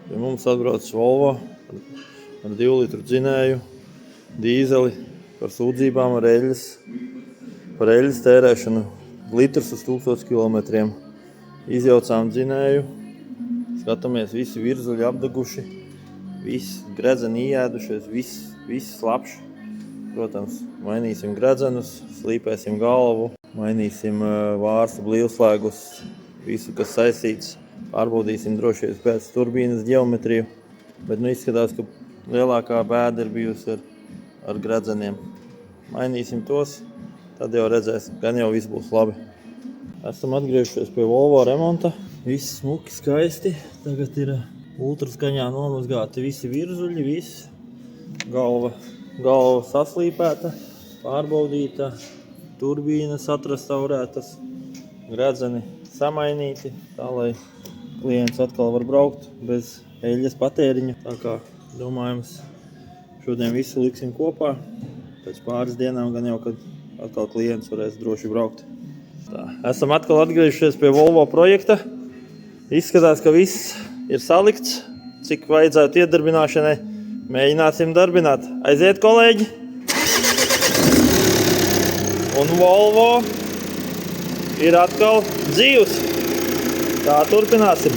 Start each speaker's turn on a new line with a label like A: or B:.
A: Pie mums atbrauc Volvo ar 2 litru dzinēju, dīzeli par sūdzībām par eļļas tērēšanu litrs uz 1000 kilometriem. Izjaucām dzinēju, skatāmies, visi virzuļi apdeguši, visi gredzeni ieēdušies, viss slapš. Protams, mainīsim gredzenus, slīpēsim galvu, mainīsim vārstu blīvslēgus, visu, kas saistīts. Pārbaudīsim droši vien pēc turbīnas ģeometriju, bet izskatās, ka lielākā bēda ir bijusi ar gredzeniem. Mainīsim tos, tad jau redzēsim, gan jau viss būs labi. Esam atgriežušies pie Volvo remonta. Viss smuki, skaisti. Tagad ir ultraskaņā nomazgāti visi virzuļi, viss. Galva saslīpēta, pārbaudīta, turbīnas atrestaurētas, gredzeni samainīti, tā lai klients atkal var braukt bez eļļas patēriņa. Tā kā domājams, šodien visu liksim kopā. Pēc pāris dienām gan jau, kad atkal klients varēs droši braukt. Tā. Esam atkal atgriežušies pie Volvo projekta. Izskatās, ka viss ir salikts, cik vajadzētu iedarbināšanai. Mēģināsim darbināt. Aiziet, kolēģi! Un Volvo ir atkal dzīvs. Tā turpināsim.